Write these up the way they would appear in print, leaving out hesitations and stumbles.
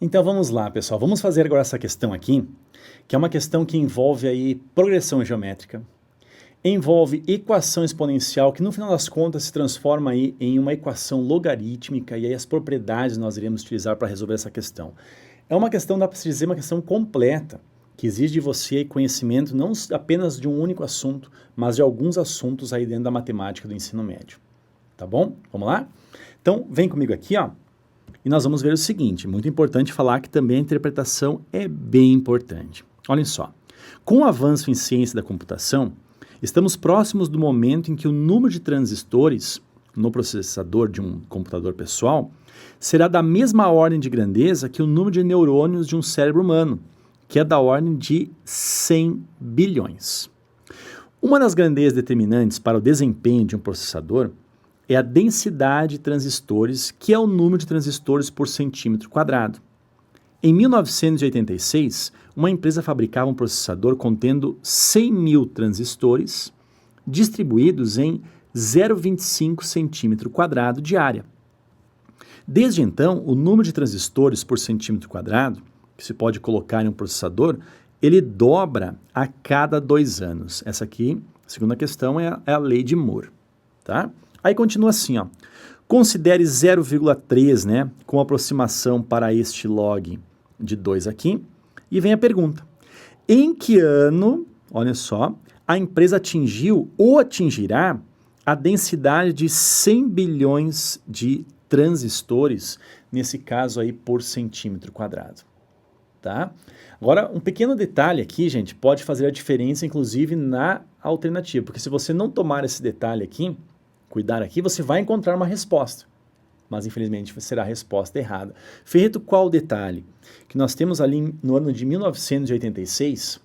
Então vamos lá, pessoal. Vamos fazer agora essa questão aqui, que é uma questão que envolve aí progressão geométrica, envolve equação exponencial, que no final das contas se transforma aí em uma equação logarítmica, e aí as propriedades nós iremos utilizar para resolver essa questão. É uma questão, dá para se dizer, uma questão completa, que exige de você conhecimento não apenas de um único assunto, mas de alguns assuntos aí dentro da matemática do ensino médio. Tá bom? Vamos lá? Então, vem comigo aqui, ó. E nós vamos ver o seguinte, muito importante falar que também a interpretação é bem importante. Olhem só, com o avanço em ciência da computação, estamos próximos do momento em que o número de transistores no processador de um computador pessoal será da mesma ordem de grandeza que o número de neurônios de um cérebro humano, que é da ordem de 100 bilhões. Uma das grandezas determinantes para o desempenho de um processador é a densidade de transistores, que é o número de transistores por centímetro quadrado. Em 1986, uma empresa fabricava um processador contendo 100 mil transistores, distribuídos em 0,25 centímetro quadrado de área. Desde então, o número de transistores por centímetro quadrado, que se pode colocar em um processador, ele dobra a cada 2 anos. Essa aqui, a segunda questão, é a lei de Moore, tá? Aí continua assim, ó. Considere 0,3, né, com aproximação para este log de 2 aqui. E vem a pergunta. Em que ano, olha só, a empresa atingiu ou atingirá a densidade de 100 bilhões de transistores, nesse caso aí por centímetro quadrado, tá? Agora, um pequeno detalhe aqui, gente, pode fazer a diferença, inclusive, na alternativa, porque se você não tomar esse detalhe aqui, cuidar aqui, você vai encontrar uma resposta, mas infelizmente será a resposta errada. Feito qual o detalhe? Que nós temos ali no ano de 1986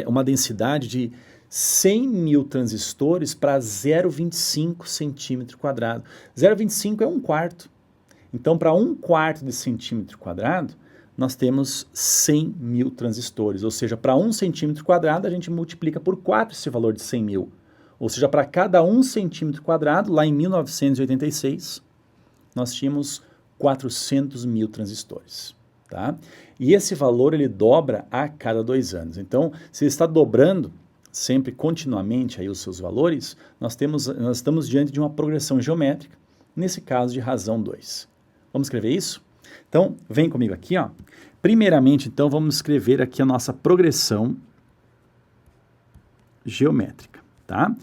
uma densidade de 100 mil transistores para 0,25 centímetro quadrado. 0,25 é 1/4. Então, para 1/4 de centímetro quadrado, nós temos 100 mil transistores, ou seja, para 1 centímetro quadrado a gente multiplica por 4 esse valor de 100 mil. Ou seja, para cada 1 centímetro quadrado, lá em 1986, nós tínhamos 400 mil transistores, tá? E esse valor, ele dobra a cada 2 anos. Então, se ele está dobrando sempre continuamente aí os seus valores, nós estamos diante de uma progressão geométrica, nesse caso de razão 2. Vamos escrever isso? Então, vem comigo aqui, ó. Primeiramente, então, vamos escrever aqui a nossa progressão geométrica. Tá?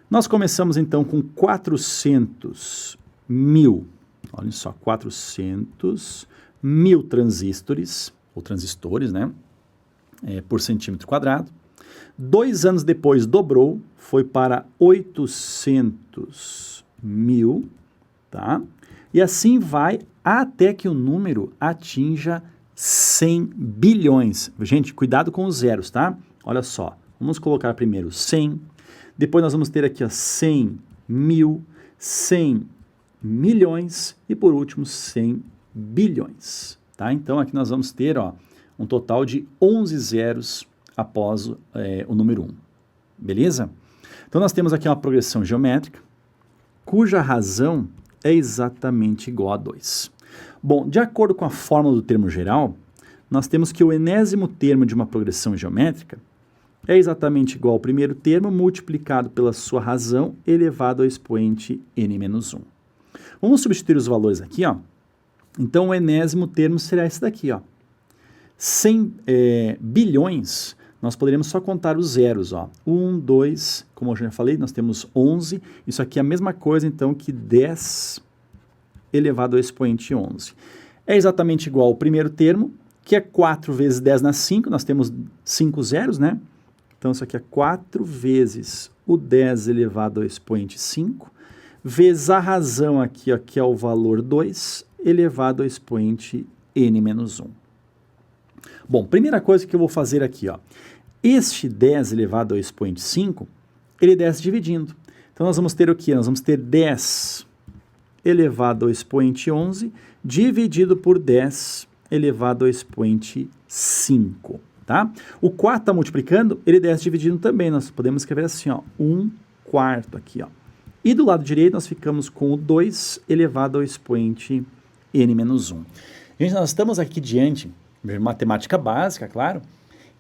Nós começamos então com 400 mil, olha só, 400 mil transistores, ou transistores, né, por centímetro quadrado. 2 anos depois dobrou, foi para 800 mil, tá? E assim vai até que o número atinja 100 bilhões. Gente, cuidado com os zeros, tá? Olha só, vamos colocar primeiro 100, depois nós vamos ter aqui ó, 100 mil, 100 milhões e por último 100 bilhões. Tá? Então aqui nós vamos ter ó, um total de 11 zeros após o número 1. Beleza? Então nós temos aqui uma progressão geométrica cuja razão é exatamente igual a 2. Bom, de acordo com a fórmula do termo geral, nós temos que o enésimo termo de uma progressão geométrica é exatamente igual ao primeiro termo multiplicado pela sua razão elevado ao expoente n-1. Vamos substituir os valores aqui, ó. Então, o enésimo termo será esse daqui, ó. 100 bilhões, nós poderíamos só contar os zeros, ó. 1, 2, como eu já falei, nós temos 11. Isso aqui é a mesma coisa, então, que 10 elevado ao expoente 11. É exatamente igual ao primeiro termo, que é 4 vezes 10 na 5, nós temos 5 zeros, né? Então, isso aqui é 4 vezes o 10 elevado ao expoente 5, vezes a razão aqui, ó, que é o valor 2, elevado ao expoente n-1. Bom, primeira coisa que eu vou fazer aqui, ó, este 10 elevado ao expoente 5, ele desce dividindo. Então, nós vamos ter o quê? Nós vamos ter 10 elevado ao expoente 11, dividido por 10 elevado ao expoente 5. Tá? O 4 está multiplicando, ele desce dividindo também. Nós podemos escrever assim, ó, 1/4 aqui. Ó. E do lado direito nós ficamos com o 2 elevado ao expoente n-1. Gente, nós estamos aqui diante de matemática básica, claro,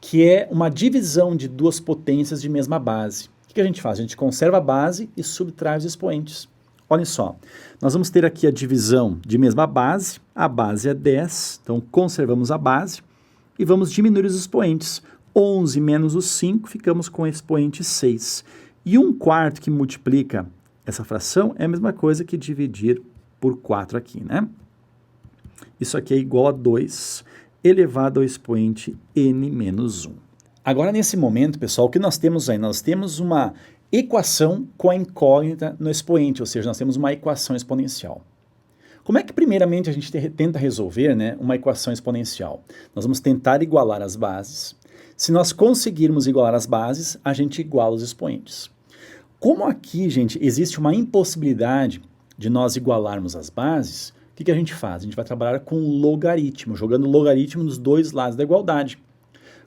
que é uma divisão de duas potências de mesma base. O que a gente faz? A gente conserva a base e subtrai os expoentes. Olhem só, nós vamos ter aqui a divisão de mesma base, a base é 10, então conservamos a base e vamos diminuir os expoentes. 11 menos o 5, ficamos com o expoente 6. E 1/4 que multiplica essa fração é a mesma coisa que dividir por 4 aqui, né? Isso aqui é igual a 2 elevado ao expoente n menos 1. Agora, nesse momento, pessoal, o que nós temos aí? Nós temos uma equação com a incógnita no expoente, ou seja, nós temos uma equação exponencial. Como é que, primeiramente, a gente tenta resolver, né, uma equação exponencial? Nós vamos tentar igualar as bases. Se nós conseguirmos igualar as bases, a gente iguala os expoentes. Como aqui, gente, existe uma impossibilidade de nós igualarmos as bases, o que a gente faz? A gente vai trabalhar com logaritmo, jogando logaritmo nos dois lados da igualdade.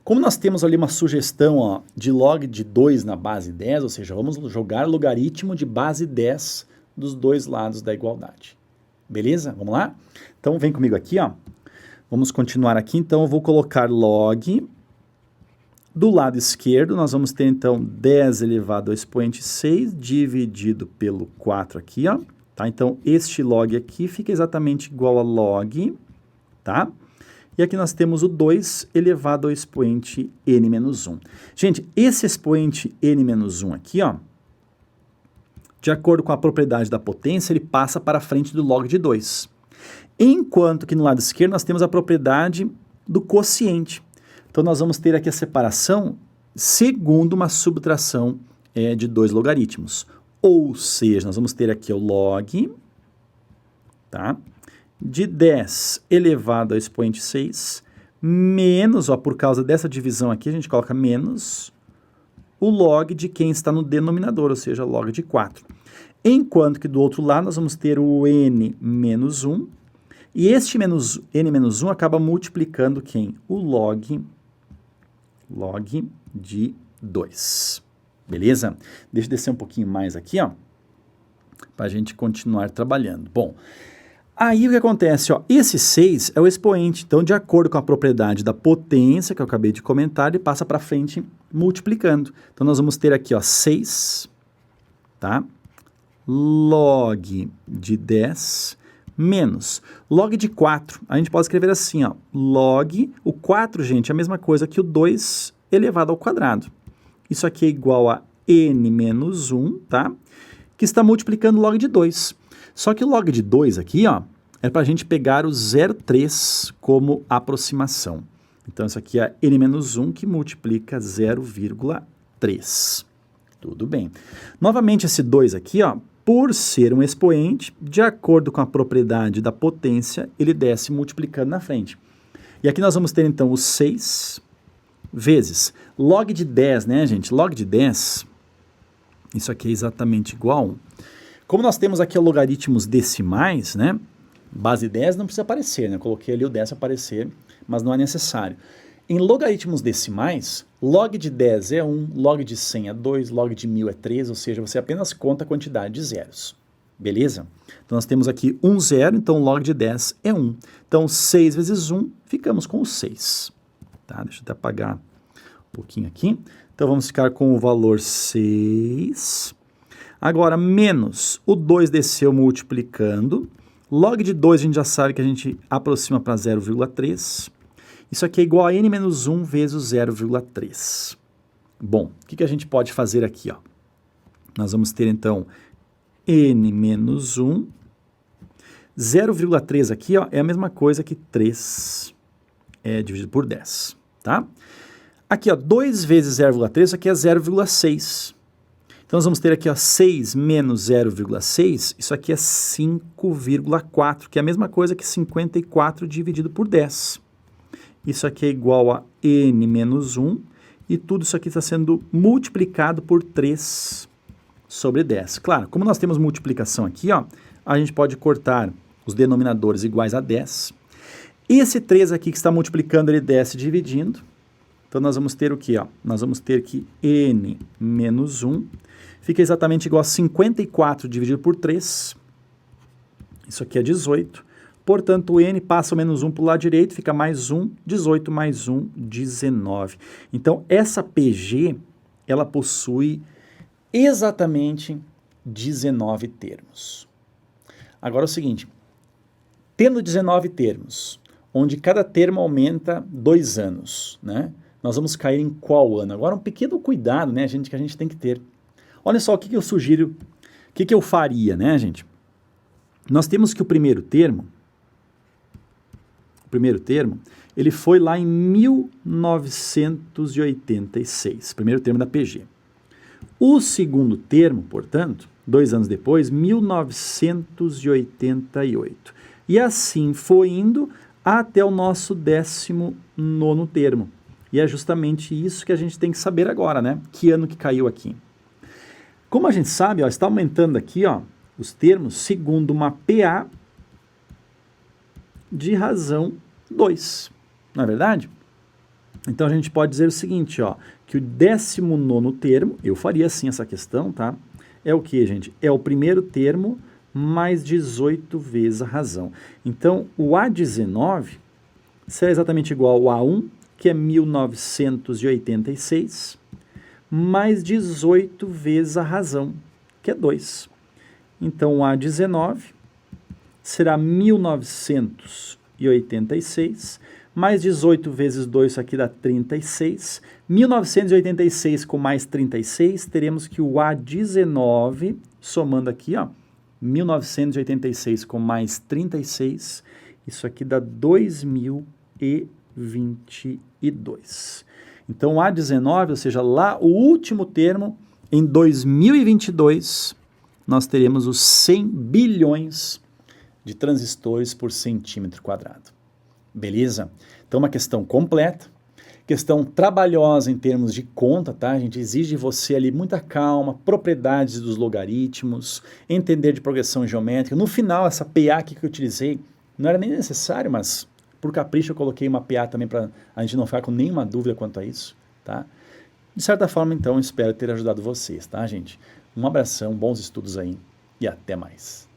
Como nós temos ali uma sugestão, ó, de log de 2 na base 10, ou seja, vamos jogar logaritmo de base 10 dos dois lados da igualdade. Beleza? Vamos lá? Então, vem comigo aqui, ó. Vamos continuar aqui. Então, eu vou colocar log. Do lado esquerdo, nós vamos ter, então, 10 elevado ao expoente 6, dividido pelo 4 aqui, ó. Tá? Então, este log aqui fica exatamente igual a log, tá? E aqui nós temos o 2 elevado ao expoente n menos 1. Gente, esse expoente n menos 1 aqui, ó, de acordo com a propriedade da potência, ele passa para a frente do log de 2. Enquanto que no lado esquerdo nós temos a propriedade do quociente. Então, nós vamos ter aqui a separação segundo uma subtração de dois logaritmos. Ou seja, nós vamos ter aqui o log, tá? De 10 elevado ao expoente 6, menos, ó, por causa dessa divisão aqui, a gente coloca menos o log de quem está no denominador, ou seja, log de 4. Enquanto que do outro lado nós vamos ter o n menos 1, e este n menos 1 acaba multiplicando quem? O log de 2. Beleza? Deixa eu descer um pouquinho mais aqui, ó, para a gente continuar trabalhando. Bom, aí o que acontece, ó, esse 6 é o expoente, então de acordo com a propriedade da potência que eu acabei de comentar, ele passa para frente multiplicando. Então nós vamos ter aqui, ó, 6, tá? Log de 10 menos log de 4. A gente pode escrever assim, ó, log, o 4, gente, é a mesma coisa que o 2 elevado ao quadrado. Isso aqui é igual a n menos 1, tá? Que está multiplicando log de 2. Só que o log de 2 aqui, ó, é para a gente pegar o 0,3 como aproximação. Então, isso aqui é n menos 1 que multiplica 0,3. Tudo bem. Novamente, esse 2 aqui, ó, por ser um expoente, de acordo com a propriedade da potência, ele desce multiplicando na frente. E aqui nós vamos ter, então, o 6 vezes log de 10, né, gente? Log de 10, isso aqui é exatamente igual a 1. Como nós temos aqui logaritmos decimais, né? Base 10 não precisa aparecer, né? Eu coloquei ali o 10 aparecer, mas não é necessário. Em logaritmos decimais, log de 10 é 1, log de 100 é 2, log de 1000 é 3, ou seja, você apenas conta a quantidade de zeros. Beleza? Então, nós temos aqui um zero, então log de 10 é 1. Então, 6 vezes 1, ficamos com o 6. Tá? Deixa eu até apagar um pouquinho aqui. Então, vamos ficar com o valor 6. Agora, menos o 2 desceu multiplicando. Log de 2 a gente já sabe que a gente aproxima para 0,3. Isso aqui é igual a n menos 1 vezes o 0,3. Bom, o que a gente pode fazer aqui? Ó? Nós vamos ter, então, n menos 1. 0,3 aqui, ó, é a mesma coisa que 3 dividido por 10. Tá? Aqui, ó, 2 vezes 0,3, isso aqui é 0,6. Então, nós vamos ter aqui, ó, 6 menos 0,6, isso aqui é 5,4, que é a mesma coisa que 54 dividido por 10. Isso aqui é igual a n menos 1, e tudo isso aqui está sendo multiplicado por 3 sobre 10. Claro, como nós temos multiplicação aqui, ó, a gente pode cortar os denominadores iguais a 10. Esse 3 aqui que está multiplicando, ele desce dividindo. Então, nós vamos ter o quê? Ó? Nós vamos ter que n menos 1 fica exatamente igual a 54 dividido por 3. Isso aqui é 18. portanto o n passa o menos 1 para o lado direito, fica mais 1, 18 mais 1, 19. Então essa PG, ela possui exatamente 19 termos. Agora é o seguinte, tendo 19 termos, onde cada termo aumenta 2 anos, né? Nós vamos cair em qual ano? Agora um pequeno cuidado, né, gente, que a gente tem que ter. Olha só o que eu sugiro, o que eu faria, né, gente? Nós temos que o primeiro termo, ele foi lá em 1986, primeiro termo da PG. O segundo termo, portanto, 2 anos depois, 1988. E assim foi indo até o nosso 19º termo. E é justamente isso que a gente tem que saber agora, né? Que ano que caiu aqui. Como a gente sabe, ó, está aumentando aqui, ó, os termos segundo uma PA de razão 2. Não é verdade? Então a gente pode dizer o seguinte, ó, que o 19º termo, eu faria assim essa questão, tá? É o que, gente? É o primeiro termo mais 18 vezes a razão. Então, o A19 será exatamente igual ao A1, que é 1986, mais 18 vezes a razão, que é 2. Então, o A19 será 1986, mais 18 vezes 2, isso aqui dá 36. 1986 com mais 36, teremos que o A19, somando aqui, ó, 1986 com mais 36, isso aqui dá 2022. Então, o A19, ou seja, lá o último termo, em 2022, nós teremos os 100 bilhões de transistores por centímetro quadrado. Beleza? Então, uma questão completa, questão trabalhosa em termos de conta, tá? A gente exige de você ali muita calma, propriedades dos logaritmos, entender de progressão geométrica. No final, essa PA aqui que eu utilizei não era nem necessário, mas por capricho eu coloquei uma PA também para a gente não ficar com nenhuma dúvida quanto a isso, tá? De certa forma, então, espero ter ajudado vocês, tá, gente? Um abração, bons estudos aí e até mais.